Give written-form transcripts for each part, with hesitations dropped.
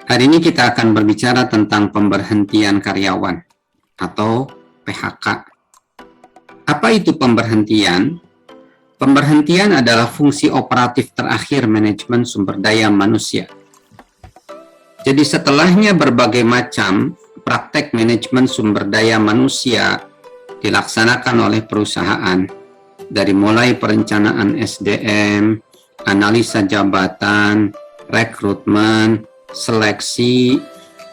Hari ini kita akan berbicara tentang pemberhentian karyawan atau PHK. Apa itu pemberhentian? Pemberhentian adalah fungsi operatif terakhir manajemen sumber daya manusia. Jadi setelahnya berbagai macam praktek manajemen sumber daya manusia dilaksanakan oleh perusahaan, dari mulai perencanaan SDM, analisa jabatan, rekrutmen, seleksi,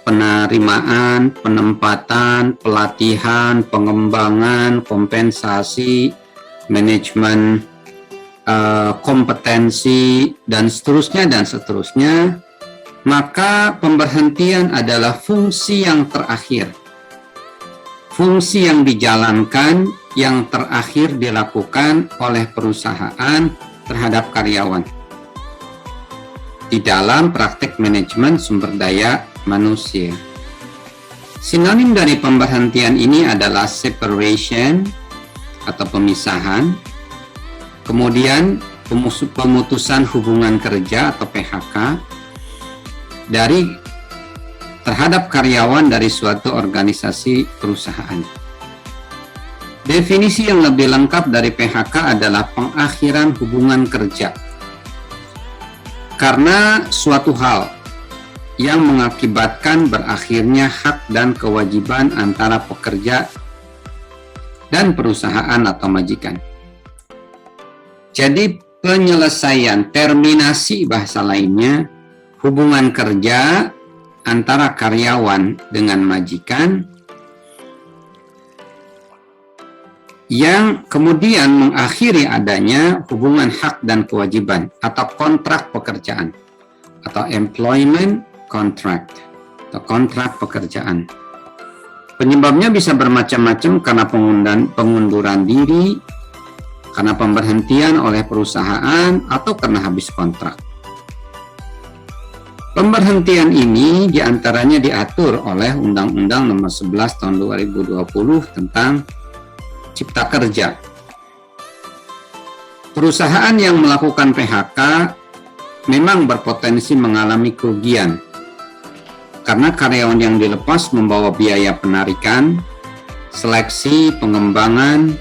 penerimaan, penempatan, pelatihan, pengembangan, kompensasi, manajemen kompetensi, dan seterusnya, maka pemberhentian adalah fungsi yang terakhir. Fungsi yang dijalankan, yang terakhir dilakukan oleh perusahaan terhadap karyawan di dalam praktek manajemen sumber daya manusia. Sinonim dari pemberhentian ini adalah separation atau pemisahan, kemudian pemutusan hubungan kerja atau PHK terhadap karyawan dari suatu organisasi perusahaan. Definisi yang lebih lengkap dari PHK adalah pengakhiran hubungan kerja karena suatu hal yang mengakibatkan berakhirnya hak dan kewajiban antara pekerja dan perusahaan atau majikan. Jadi penyelesaian, terminasi bahasa lainnya, hubungan kerja antara karyawan dengan majikan yang kemudian mengakhiri adanya hubungan hak dan kewajiban atau kontrak pekerjaan atau employment contract atau kontrak pekerjaan. Penyebabnya bisa bermacam-macam, karena pengunduran diri, karena pemberhentian oleh perusahaan, atau karena habis kontrak. Pemberhentian ini diantaranya diatur oleh Undang-Undang Nomor 11 Tahun 2020 tentang Cipta Kerja. Perusahaan yang melakukan PHK memang berpotensi mengalami kerugian karena karyawan yang dilepas membawa biaya penarikan, seleksi, pengembangan,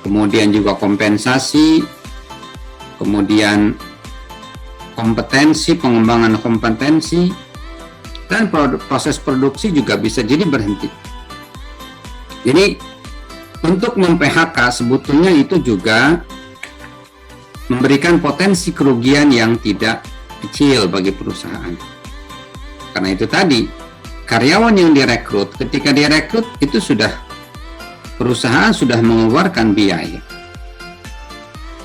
kemudian juga kompensasi, kemudian kompetensi, pengembangan kompetensi, dan proses produksi juga bisa jadi berhenti. Jadi untuk mem-PHK sebetulnya itu juga memberikan potensi kerugian yang tidak kecil bagi perusahaan. Karena itu tadi, karyawan yang direkrut, ketika direkrut itu perusahaan sudah mengeluarkan biaya.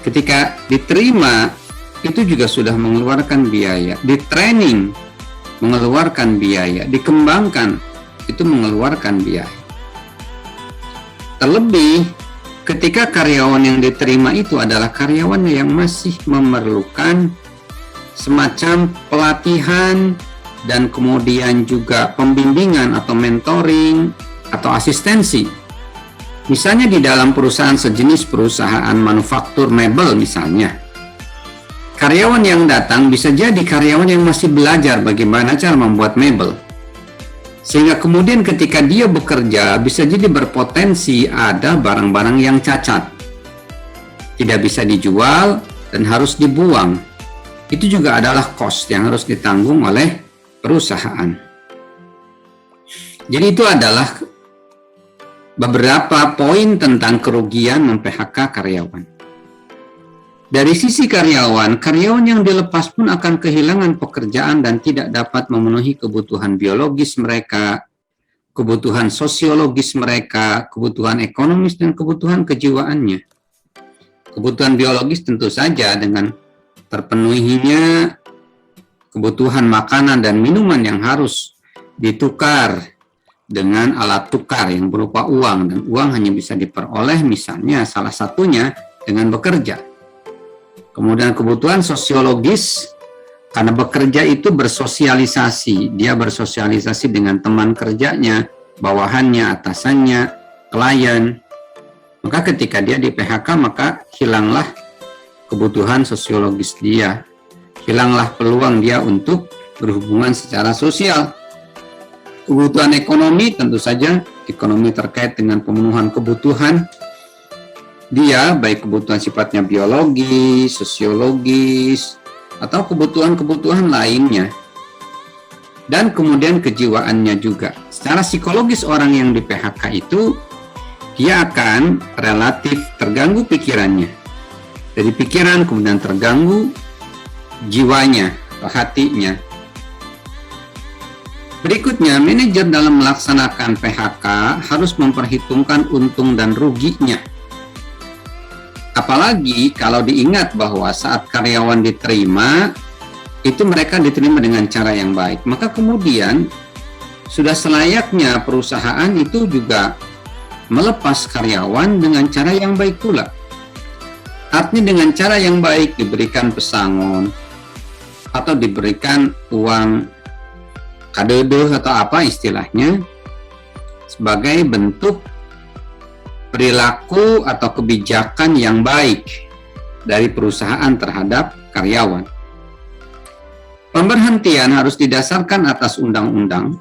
Ketika diterima, itu juga sudah mengeluarkan biaya. Di training, mengeluarkan biaya. Dikembangkan, itu mengeluarkan biaya. Terlebih, ketika karyawan yang diterima itu adalah karyawan yang masih memerlukan semacam pelatihan dan kemudian juga pembimbingan atau mentoring atau asistensi. Misalnya di dalam perusahaan sejenis perusahaan manufaktur mebel misalnya. Karyawan yang datang bisa jadi karyawan yang masih belajar bagaimana cara membuat mebel. Sehingga kemudian ketika dia bekerja bisa jadi berpotensi ada barang-barang yang cacat. Tidak bisa dijual dan harus dibuang. Itu juga adalah cost yang harus ditanggung oleh perusahaan. Jadi itu adalah beberapa poin tentang kerugian mem-PHK karyawan. Dari sisi karyawan yang dilepas pun akan kehilangan pekerjaan dan tidak dapat memenuhi kebutuhan biologis mereka, kebutuhan sosiologis mereka, kebutuhan ekonomis, dan kebutuhan kejiwaannya. Kebutuhan biologis tentu saja dengan terpenuhinya kebutuhan makanan dan minuman yang harus ditukar dengan alat tukar yang berupa uang, dan uang hanya bisa diperoleh misalnya salah satunya dengan bekerja. Kemudian kebutuhan sosiologis, karena bekerja itu bersosialisasi, dia bersosialisasi dengan teman kerjanya, bawahannya, atasannya, klien. Maka ketika dia di PHK maka hilanglah kebutuhan sosiologis dia, hilanglah peluang dia untuk berhubungan secara sosial. Kebutuhan ekonomi tentu saja ekonomi terkait dengan pemenuhan kebutuhan dia, baik kebutuhan sifatnya biologis, sosiologis, atau kebutuhan-kebutuhan lainnya. Dan kemudian kejiwaannya juga. Secara psikologis orang yang di PHK itu, dia akan relatif terganggu pikirannya. Dari pikiran kemudian terganggu jiwanya atau hatinya. Berikutnya, manajer dalam melaksanakan PHK harus memperhitungkan untung dan ruginya. Apalagi kalau diingat bahwa saat karyawan diterima, itu mereka diterima dengan cara yang baik. Maka kemudian sudah selayaknya perusahaan itu juga melepas karyawan dengan cara yang baik pula. Artinya dengan cara yang baik diberikan pesangon atau diberikan uang kadedo atau apa istilahnya sebagai bentuk perilaku atau kebijakan yang baik dari perusahaan terhadap karyawan. Pemberhentian harus didasarkan atas undang-undang,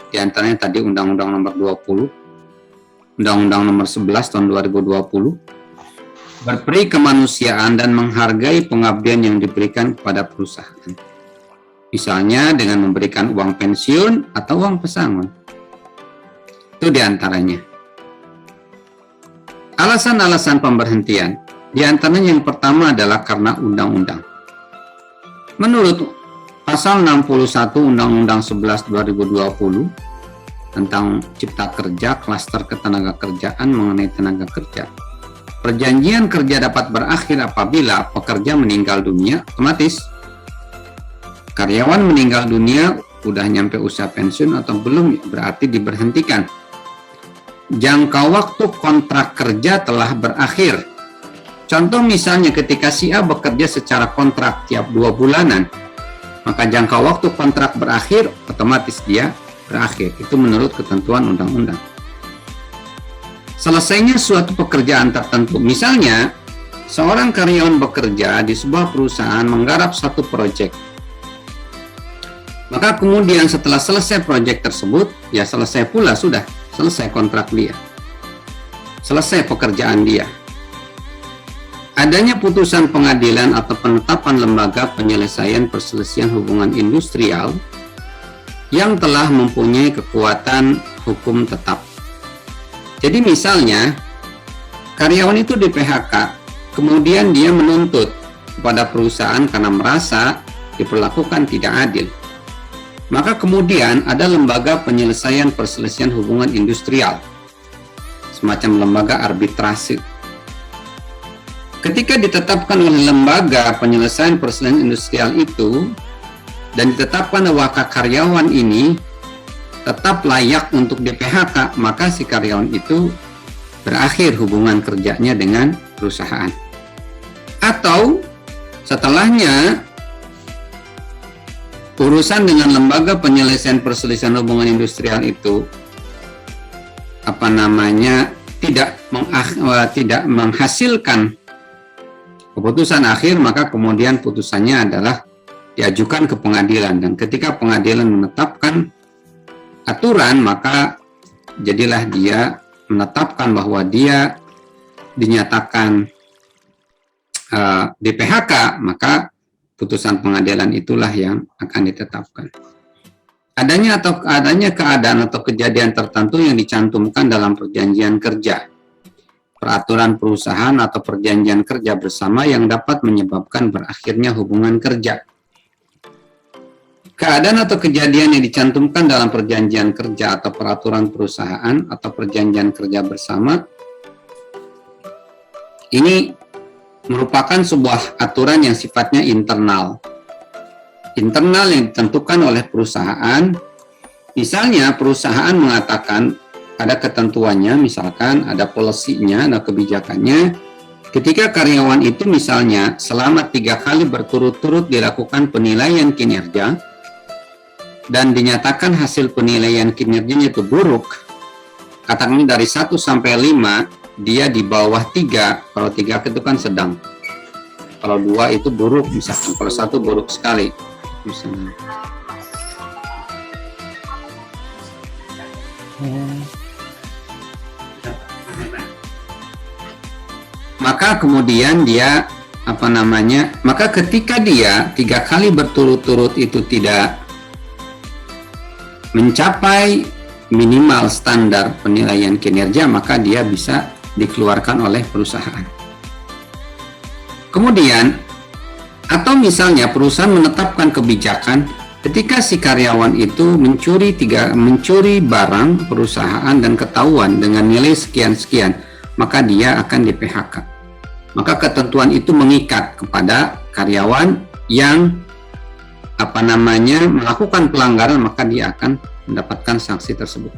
di antaranya tadi Undang-Undang Nomor 20, Undang-Undang Nomor 11 Tahun 2020, berperi kemanusiaan dan menghargai pengabdian yang diberikan kepada perusahaan. Misalnya dengan memberikan uang pensiun atau uang pesangon. Itu di antaranya. Alasan-alasan pemberhentian, di antaranya yang pertama adalah karena undang-undang. Menurut pasal 61 Undang-Undang 11 2020 tentang Cipta Kerja, Klaster Ketenagakerjaan mengenai tenaga kerja, perjanjian kerja dapat berakhir apabila pekerja meninggal dunia, otomatis karyawan meninggal dunia, udah nyampe usia pensiun atau belum, berarti diberhentikan. Jangka waktu kontrak kerja telah berakhir. Contoh misalnya ketika si A bekerja secara kontrak tiap 2 bulanan, maka jangka waktu kontrak berakhir, otomatis dia berakhir. Itu menurut ketentuan undang-undang. Selesainya suatu pekerjaan tertentu. Misalnya, seorang karyawan bekerja di sebuah perusahaan menggarap satu proyek. Maka kemudian setelah selesai proyek tersebut, ya selesai pula sudah. Selesai kontrak dia, selesai pekerjaan dia. Adanya putusan pengadilan atau penetapan lembaga penyelesaian perselisihan hubungan industrial yang telah mempunyai kekuatan hukum tetap. Jadi misalnya, karyawan itu di PHK, kemudian dia menuntut kepada perusahaan karena merasa diperlakukan tidak adil. Maka kemudian ada lembaga penyelesaian perselisihan hubungan industrial, semacam lembaga arbitrase. Ketika ditetapkan oleh lembaga penyelesaian perselisihan industrial itu, dan ditetapkan bahwa karyawan ini tetap layak untuk di PHK, maka si karyawan itu berakhir hubungan kerjanya dengan perusahaan. Atau setelahnya, urusan dengan lembaga penyelesaian perselisihan hubungan industrial itu tidak menghasilkan keputusan akhir, maka kemudian putusannya adalah diajukan ke pengadilan, dan ketika pengadilan menetapkan aturan, maka jadilah dia menetapkan bahwa dia dinyatakan di PHK, maka putusan pengadilan itulah yang akan ditetapkan. Adanya keadaan atau kejadian tertentu yang dicantumkan dalam perjanjian kerja, peraturan perusahaan atau perjanjian kerja bersama yang dapat menyebabkan berakhirnya hubungan kerja. Keadaan atau kejadian yang dicantumkan dalam perjanjian kerja atau peraturan perusahaan atau perjanjian kerja bersama ini merupakan sebuah aturan yang sifatnya internal. Internal yang ditentukan oleh perusahaan. Misalnya perusahaan mengatakan ada ketentuannya, misalkan ada polisinya, ada kebijakannya. Ketika karyawan itu misalnya selama 3 kali berturut-turut dilakukan penilaian kinerja dan dinyatakan hasil penilaian kinerjanya itu buruk, katakan dari 1 sampai 5, dia di bawah 3, kalau 3 itu kan sedang, kalau 2 itu buruk misalkan, kalau 1 buruk sekali. Misalnya. Maka kemudian dia maka ketika dia 3 kali berturut-turut itu tidak mencapai minimal standar penilaian kinerja, maka dia bisa dikeluarkan oleh perusahaan. Kemudian, atau misalnya perusahaan menetapkan kebijakan ketika si karyawan itu mencuri barang perusahaan dan ketahuan dengan nilai sekian-sekian, maka dia akan di-PHK. Maka ketentuan itu mengikat kepada karyawan yang melakukan pelanggaran, maka dia akan mendapatkan sanksi tersebut.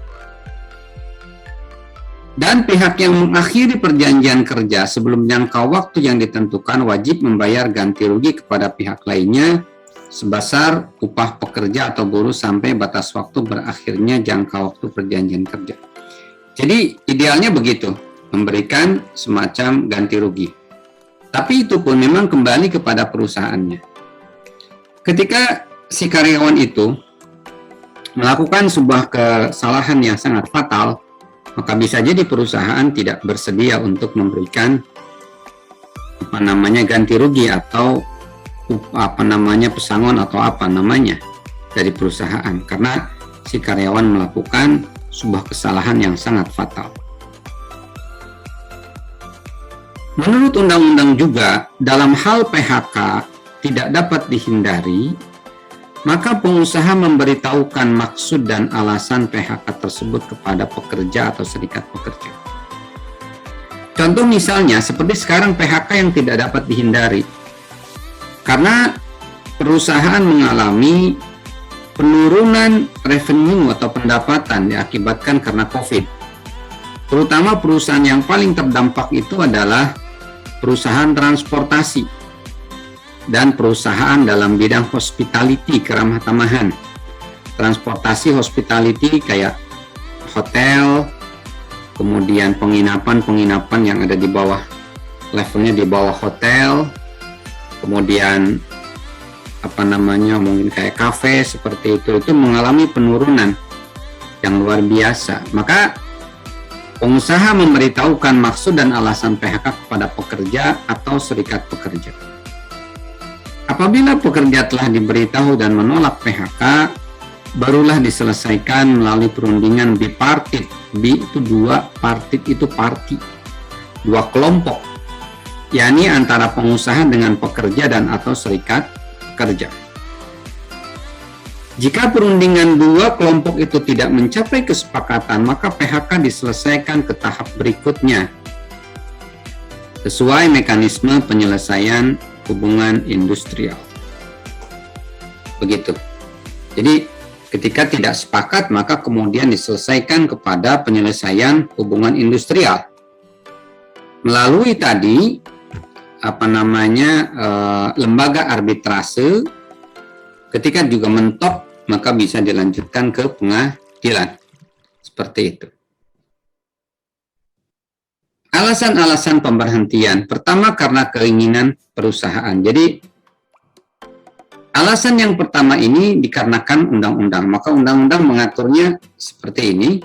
Dan pihak yang mengakhiri perjanjian kerja sebelum jangka waktu yang ditentukan wajib membayar ganti rugi kepada pihak lainnya sebesar upah pekerja atau buruh sampai batas waktu berakhirnya jangka waktu perjanjian kerja. Jadi idealnya begitu, memberikan semacam ganti rugi. Tapi itu pun memang kembali kepada perusahaannya. Ketika si karyawan itu melakukan sebuah kesalahan yang sangat fatal, maka bisa jadi perusahaan tidak bersedia untuk memberikan ganti rugi atau pesangon atau dari perusahaan, karena si karyawan melakukan sebuah kesalahan yang sangat fatal. Menurut undang-undang juga, dalam hal PHK tidak dapat dihindari, maka pengusaha memberitahukan maksud dan alasan PHK tersebut kepada pekerja atau serikat pekerja. Contoh misalnya seperti sekarang PHK yang tidak dapat dihindari karena perusahaan mengalami penurunan revenue atau pendapatan diakibatkan karena COVID. Terutama perusahaan yang paling terdampak itu adalah perusahaan transportasi dan perusahaan dalam bidang hospitality, keramah tamahan. Transportasi hospitality kayak hotel, kemudian penginapan yang ada di bawah, levelnya di bawah hotel, kemudian mungkin kayak kafe seperti itu mengalami penurunan yang luar biasa. Maka pengusaha memberitahukan maksud dan alasan PHK kepada pekerja atau serikat pekerja. Apabila pekerja telah diberitahu dan menolak PHK, barulah diselesaikan melalui perundingan bipartit. Bi itu 2, partit itu party, 2 kelompok, yakni antara pengusaha dengan pekerja dan atau serikat pekerja. Jika perundingan 2 kelompok itu tidak mencapai kesepakatan, maka PHK diselesaikan ke tahap berikutnya sesuai mekanisme penyelesaian hubungan industrial. Begitu. Jadi ketika tidak sepakat, maka kemudian diselesaikan kepada penyelesaian hubungan industrial melalui tadi lembaga arbitrase. Ketika juga mentok, maka bisa dilanjutkan ke pengadilan. Seperti itu. Alasan-alasan pemberhentian. Pertama, karena keinginan perusahaan. Jadi, alasan yang pertama ini dikarenakan undang-undang. Maka undang-undang mengaturnya seperti ini.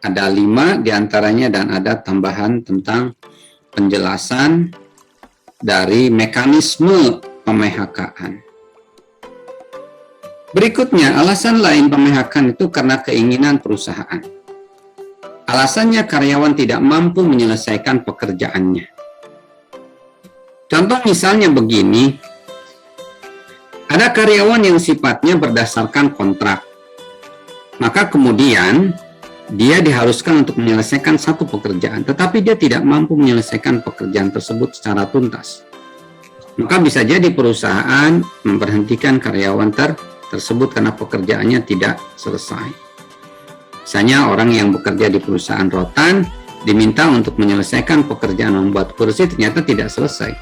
Ada 5 diantaranya dan ada tambahan tentang penjelasan dari mekanisme pem-PHK-an. Berikutnya, alasan lain pem-PHK itu karena keinginan perusahaan. Alasannya karyawan tidak mampu menyelesaikan pekerjaannya. Contoh misalnya begini, ada karyawan yang sifatnya berdasarkan kontrak. Maka kemudian dia diharuskan untuk menyelesaikan satu pekerjaan, tetapi dia tidak mampu menyelesaikan pekerjaan tersebut secara tuntas. Maka bisa jadi perusahaan memberhentikan karyawan tersebut karena pekerjaannya tidak selesai. Misalnya orang yang bekerja di perusahaan rotan diminta untuk menyelesaikan pekerjaan membuat kursi, ternyata tidak selesai.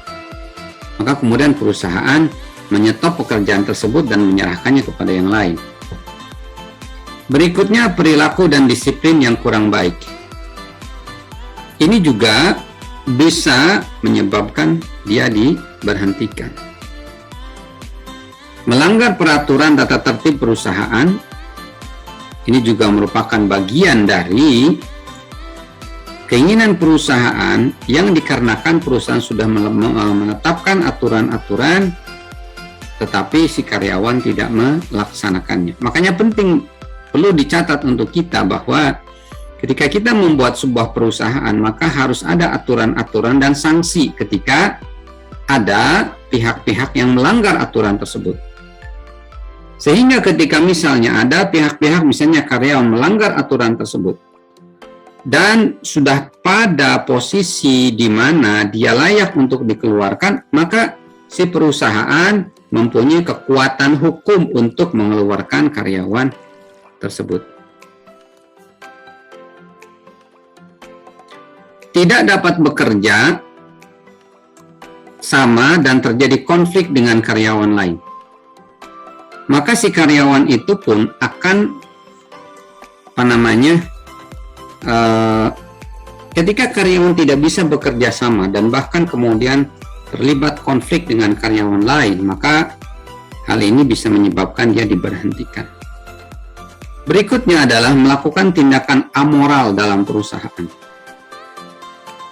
Maka kemudian perusahaan menyetop pekerjaan tersebut dan menyerahkannya kepada yang lain. Berikutnya, perilaku dan disiplin yang kurang baik. Ini juga bisa menyebabkan dia diberhentikan. Melanggar peraturan tata tertib perusahaan, ini juga merupakan bagian dari keinginan perusahaan yang dikarenakan perusahaan sudah menetapkan aturan-aturan tetapi si karyawan tidak melaksanakannya. Makanya penting, perlu dicatat untuk kita bahwa ketika kita membuat sebuah perusahaan, maka harus ada aturan-aturan dan sanksi ketika ada pihak-pihak yang melanggar aturan tersebut. Sehingga ketika misalnya ada pihak-pihak, misalnya karyawan melanggar aturan tersebut, dan sudah pada posisi di mana dia layak untuk dikeluarkan, maka si perusahaan mempunyai kekuatan hukum untuk mengeluarkan karyawan tersebut. Tidak dapat bekerja sama dan terjadi konflik dengan karyawan lain, maka si karyawan itu pun akan ketika karyawan tidak bisa bekerja sama dan bahkan kemudian terlibat konflik dengan karyawan lain, maka hal ini bisa menyebabkan dia diberhentikan. Berikutnya adalah melakukan tindakan amoral dalam perusahaan.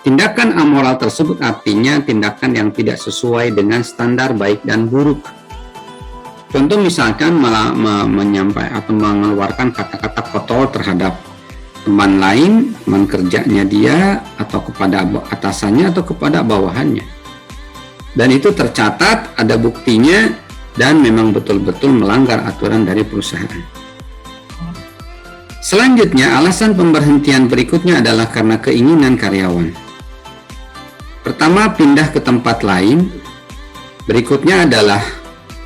Tindakan amoral tersebut artinya tindakan yang tidak sesuai dengan standar baik dan buruk. Contoh misalkan menyampaikan atau mengeluarkan kata-kata kotor terhadap teman lain, teman kerjanya dia, atau kepada atasannya atau kepada bawahannya. Dan itu tercatat, ada buktinya, dan memang betul-betul melanggar aturan dari perusahaan. Selanjutnya, alasan pemberhentian berikutnya adalah karena keinginan karyawan. Pertama, pindah ke tempat lain. Berikutnya adalah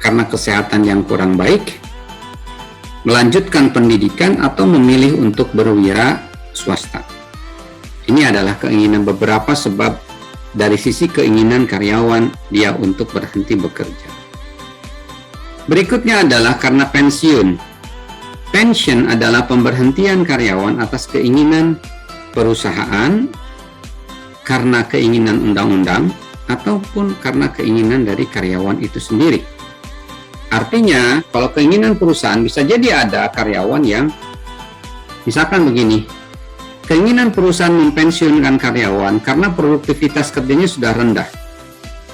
karena kesehatan yang kurang baik, melanjutkan pendidikan, atau memilih untuk berwira swasta. Ini adalah keinginan, beberapa sebab dari sisi keinginan karyawan dia untuk berhenti bekerja. Berikutnya adalah karena pensiun. Pensiun adalah pemberhentian karyawan atas keinginan perusahaan, karena keinginan undang-undang, ataupun karena keinginan dari karyawan itu sendiri. Artinya, kalau keinginan perusahaan bisa jadi ada karyawan yang, misalkan begini, keinginan perusahaan mempensiunkan karyawan karena produktivitas kerjanya sudah rendah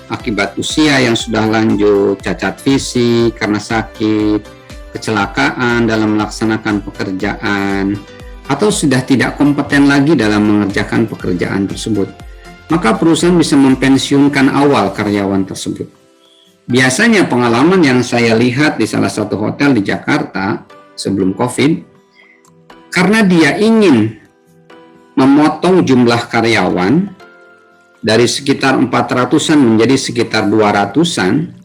akibat usia yang sudah lanjut, cacat fisik karena sakit, kecelakaan dalam melaksanakan pekerjaan, atau sudah tidak kompeten lagi dalam mengerjakan pekerjaan tersebut. Maka perusahaan bisa mempensiunkan awal karyawan tersebut. Biasanya pengalaman yang saya lihat di salah satu hotel di Jakarta sebelum COVID, karena dia ingin memotong jumlah karyawan dari sekitar 400-an menjadi sekitar 200-an,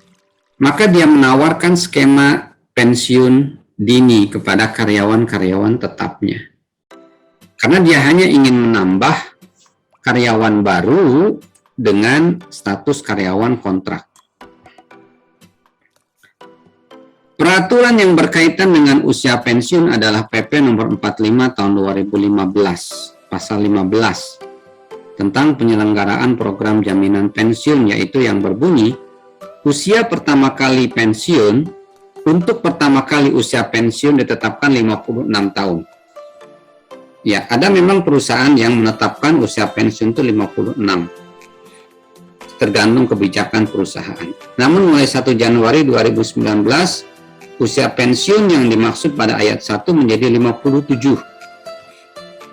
maka dia menawarkan skema pensiun dini kepada karyawan-karyawan tetapnya. Karena dia hanya ingin menambah karyawan baru dengan status karyawan kontrak. Peraturan yang berkaitan dengan usia pensiun adalah PP nomor 45 tahun 2015. Pasal 15 tentang penyelenggaraan program jaminan pensiun, yaitu yang berbunyi usia pertama kali pensiun, untuk pertama kali usia pensiun ditetapkan 56 tahun. Ya, ada memang perusahaan yang menetapkan usia pensiun itu 56, tergantung kebijakan perusahaan. Namun mulai 1 Januari 2019 usia pensiun yang dimaksud pada ayat 1 menjadi 57.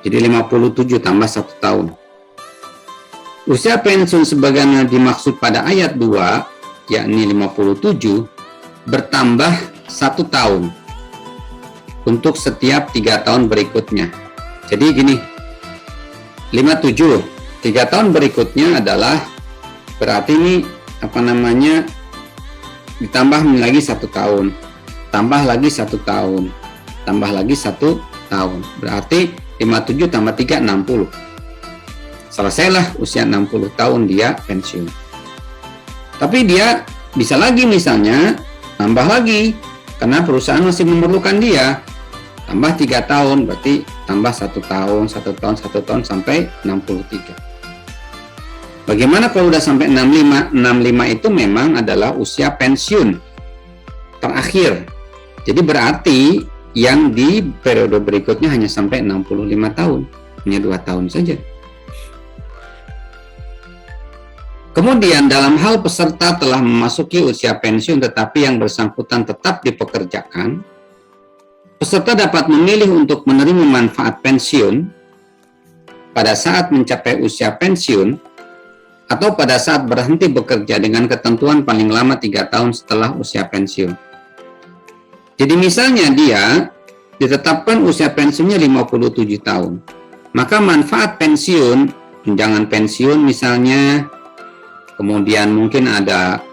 Jadi 57 tambah 1 tahun. Usia pensiun sebagaimana dimaksud pada ayat 2, yakni 57, bertambah 1 tahun untuk setiap 3 tahun berikutnya. Jadi gini, 57, 3 tahun berikutnya adalah berarti ini ditambah lagi 1 tahun, tambah lagi 1 tahun, tambah lagi 1 tahun. Berarti 57 tambah 3, 60. Selesailah usia 60 tahun dia pensiun. Tapi dia bisa lagi misalnya tambah lagi, karena perusahaan masih memerlukan dia. Tambah 3 tahun, berarti tambah 1 tahun, 1 tahun, 1 tahun sampai 63. Bagaimana kalau udah sampai 65? 65 itu memang adalah usia pensiun. terakhir. Jadi berarti yang di periode berikutnya hanya sampai 65 tahun, hanya 2 tahun saja. Kemudian dalam hal peserta telah memasuki usia pensiun tetapi yang bersangkutan tetap dipekerjakan, peserta dapat memilih untuk menerima manfaat pensiun pada saat mencapai usia pensiun atau pada saat berhenti bekerja dengan ketentuan paling lama 3 tahun setelah usia pensiun. Jadi misalnya dia ditetapkan usia pensiunnya 57 tahun, maka manfaat pensiun, tunjangan pensiun misalnya, kemudian mungkin ada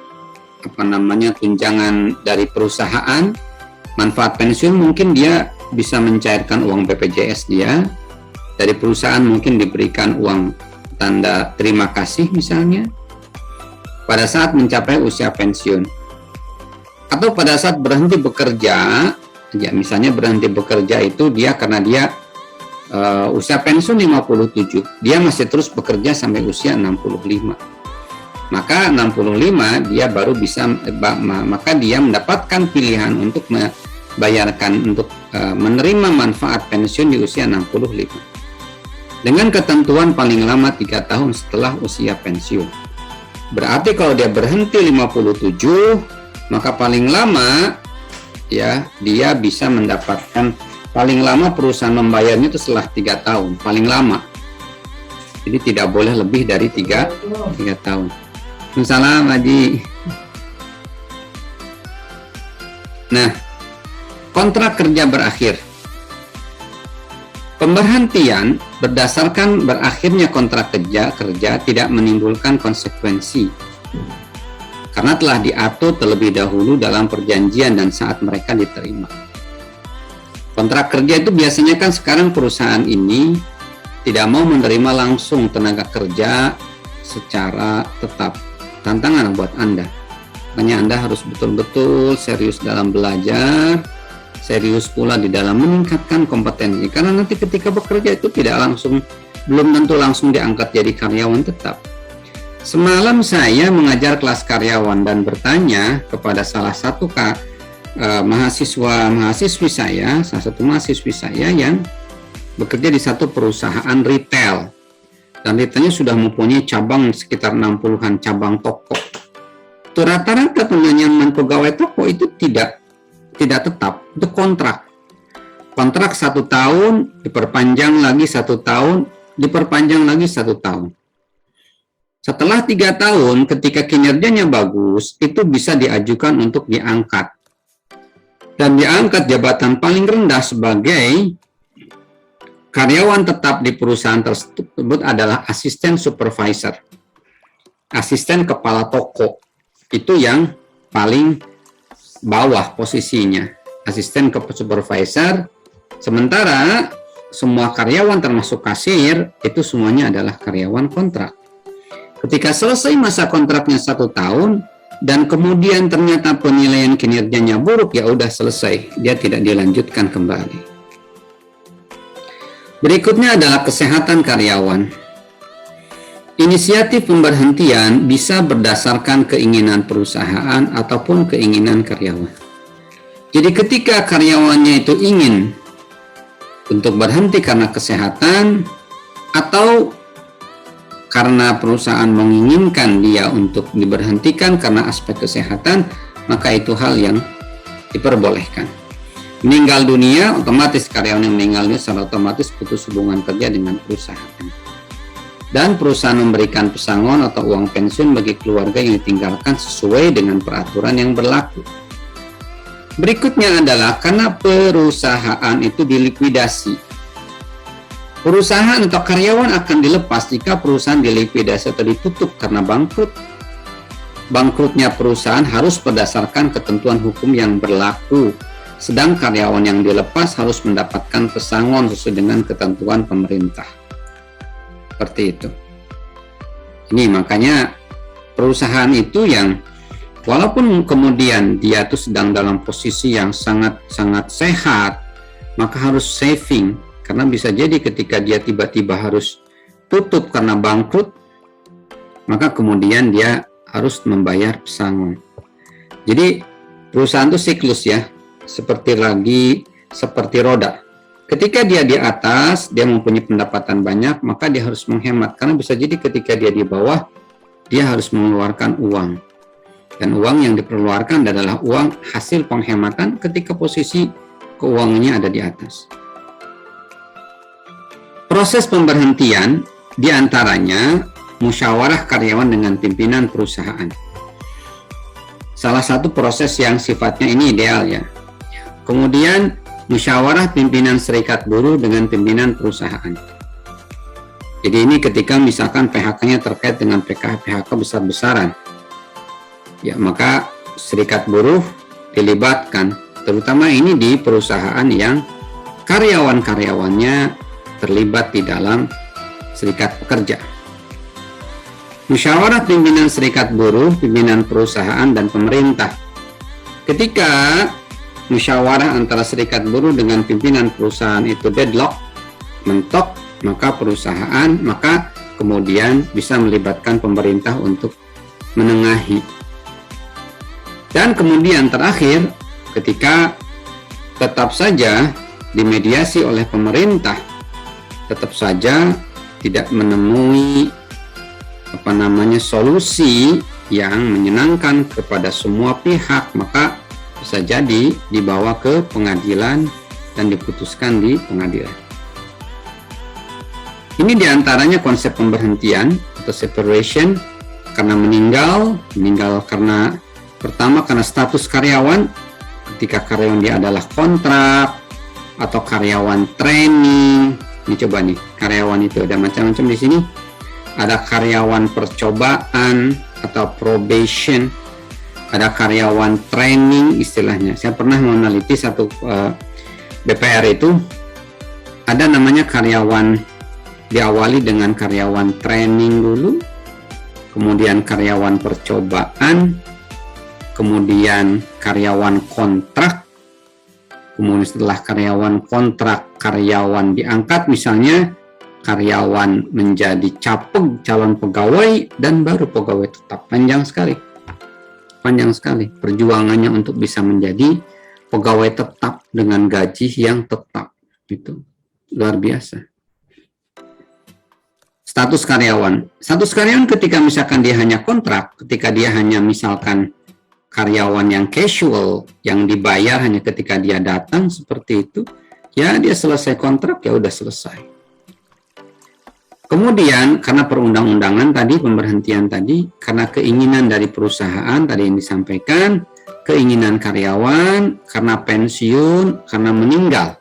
tunjangan dari perusahaan, manfaat pensiun mungkin dia bisa mencairkan uang BPJS dia, dari perusahaan mungkin diberikan uang tanda terima kasih misalnya pada saat mencapai usia pensiun, atau pada saat berhenti bekerja, ya misalnya berhenti bekerja itu dia karena dia usia pensiun 57, dia masih terus bekerja sampai usia 65. Maka 65 dia baru bisa, maka dia mendapatkan pilihan untuk membayarkan, untuk menerima manfaat pensiun di usia 65 dengan ketentuan paling lama 3 tahun setelah usia pensiun. Berarti kalau dia berhenti 57, maka paling lama ya dia bisa mendapatkan, paling lama perusahaan membayarnya itu setelah 3 tahun paling lama. Jadi tidak boleh lebih dari 3 tahun. Salam Haji. Nah, kontrak kerja berakhir. Pemberhentian berdasarkan berakhirnya kontrak kerja tidak menimbulkan konsekuensi karena telah diatur terlebih dahulu dalam perjanjian dan saat mereka diterima. Kontrak kerja itu biasanya kan sekarang perusahaan ini tidak mau menerima langsung tenaga kerja secara tetap. Tantangan buat Anda. Makanya Anda harus betul-betul serius dalam belajar, serius pula di dalam meningkatkan kompetensi. Karena nanti ketika bekerja itu belum tentu langsung diangkat jadi karyawan tetap. Semalam saya mengajar kelas karyawan dan bertanya kepada salah satu mahasiswi saya yang bekerja di satu perusahaan retail. Dan retailnya sudah mempunyai cabang sekitar 60-an cabang toko. Itu rata-rata penyampaian pegawai toko itu tidak tetap, itu kontrak. Kontrak 1 tahun, diperpanjang lagi 1 tahun, diperpanjang lagi 1 tahun. Setelah 3 tahun, ketika kinerjanya bagus, itu bisa diajukan untuk diangkat. Dan diangkat jabatan paling rendah sebagai karyawan tetap di perusahaan tersebut adalah asisten supervisor, asisten kepala toko. Itu yang paling bawah posisinya, asisten supervisor. Sementara semua karyawan termasuk kasir itu semuanya adalah karyawan kontrak. Ketika selesai masa kontraknya 1 tahun dan kemudian ternyata penilaian kinerjanya buruk, ya udah selesai, dia tidak dilanjutkan kembali. Berikutnya adalah kesehatan karyawan. Inisiatif pemberhentian bisa berdasarkan keinginan perusahaan ataupun keinginan karyawan. Jadi ketika karyawannya itu ingin untuk berhenti karena kesehatan atau karena perusahaan menginginkan dia untuk diberhentikan karena aspek kesehatan, maka itu hal yang diperbolehkan. Meninggal dunia, otomatis karyawan yang meninggalnya secara otomatis putus hubungan kerja dengan perusahaan. Dan perusahaan memberikan pesangon atau uang pensiun bagi keluarga yang ditinggalkan sesuai dengan peraturan yang berlaku. Berikutnya adalah karena perusahaan itu dilikuidasi. Perusahaan atau karyawan akan dilepas jika perusahaan dilikuidasi atau ditutup karena bangkrut. Bangkrutnya perusahaan harus berdasarkan ketentuan hukum yang berlaku. Sedang karyawan yang dilepas harus mendapatkan pesangon sesuai dengan ketentuan pemerintah. Seperti itu. Ini makanya perusahaan itu yang walaupun kemudian dia itu sedang dalam posisi yang sangat sehat, maka harus saving. Karena bisa jadi ketika dia tiba-tiba harus tutup karena bangkrut, maka kemudian dia harus membayar pesangon. Jadi Perusahaan itu siklus ya, seperti roda. Ketika dia di atas, dia mempunyai pendapatan banyak, maka dia harus menghemat. Karena bisa jadi ketika dia di bawah, dia harus mengeluarkan uang. Dan uang yang dikeluarkan adalah uang hasil penghematan ketika posisi keuangannya ada di atas. Proses pemberhentian diantaranya musyawarah karyawan dengan pimpinan perusahaan. Salah satu proses yang sifatnya ini ideal ya. Kemudian musyawarah pimpinan serikat buruh dengan pimpinan perusahaan. Jadi ini ketika misalkan PHK-nya terkait dengan PHK besar-besaran, ya maka serikat buruh dilibatkan, terutama ini di perusahaan yang karyawan-karyawannya terlibat di dalam serikat pekerja. Musyawarah pimpinan serikat buruh, pimpinan perusahaan, dan pemerintah. Ketika musyawarah antara serikat buruh dengan pimpinan perusahaan itu deadlock, mentok, maka kemudian bisa melibatkan pemerintah untuk menengahi. Dan kemudian terakhir, ketika tetap saja dimediasi oleh pemerintah, tetap saja tidak menemui solusi yang menyenangkan kepada semua pihak, maka bisa jadi dibawa ke pengadilan dan diputuskan di pengadilan. Ini diantaranya konsep pemberhentian atau separation karena meninggal karena pertama karena status karyawan, ketika karyawan dia adalah kontrak atau karyawan training. Ini coba nih, karyawan itu ada macam-macam di sini. Ada karyawan percobaan atau probation, ada karyawan training istilahnya. Saya pernah meneliti satu BPR itu, ada namanya karyawan, diawali dengan karyawan training dulu, kemudian karyawan percobaan, kemudian karyawan kontrak, kemudian setelah karyawan kontrak, karyawan diangkat misalnya, karyawan menjadi capeg, calon pegawai, dan baru pegawai tetap. Panjang sekali perjuangannya untuk bisa menjadi pegawai tetap dengan gaji yang tetap. Itu luar biasa. Status karyawan ketika misalkan dia hanya kontrak, ketika dia hanya misalkan karyawan yang casual, yang dibayar hanya ketika dia datang seperti itu, ya dia selesai kontrak, ya udah selesai. Kemudian karena perundang-undangan tadi, pemberhentian tadi, karena keinginan dari perusahaan tadi yang disampaikan, keinginan karyawan, karena pensiun, karena meninggal.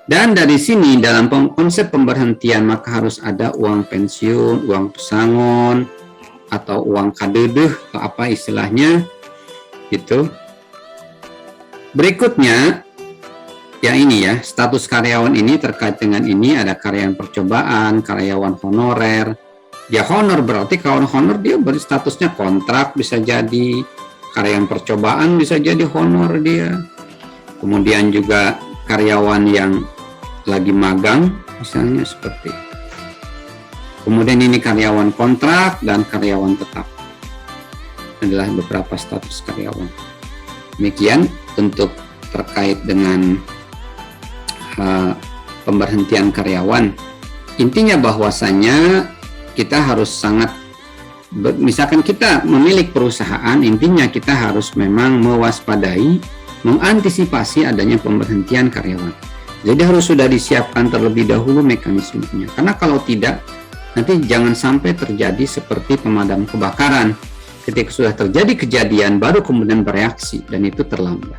Dan dari sini dalam konsep pemberhentian maka harus ada uang pensiun, uang pesangon, atau uang kadedeh, atau apa istilahnya, gitu. Berikutnya, ya ini ya, status karyawan ini terkait dengan ini ada karyawan percobaan, karyawan honorer. Ya honor berarti kalau honor dia berstatusnya kontrak bisa jadi, karyawan percobaan bisa jadi honor dia. Kemudian juga karyawan yang lagi magang misalnya seperti itu. Kemudian ini karyawan kontrak dan karyawan tetap. Adalah beberapa status karyawan. Demikian untuk terkait dengan pemberhentian karyawan. Intinya bahwasanya kita harus sangat, misalkan kita memiliki perusahaan, intinya kita harus memang mewaspadai, mengantisipasi adanya pemberhentian karyawan. Jadi harus sudah disiapkan terlebih dahulu mekanismenya. Karena kalau tidak, nanti jangan sampai terjadi seperti pemadam kebakaran. Ketika sudah terjadi kejadian, baru kemudian bereaksi, dan itu terlambat.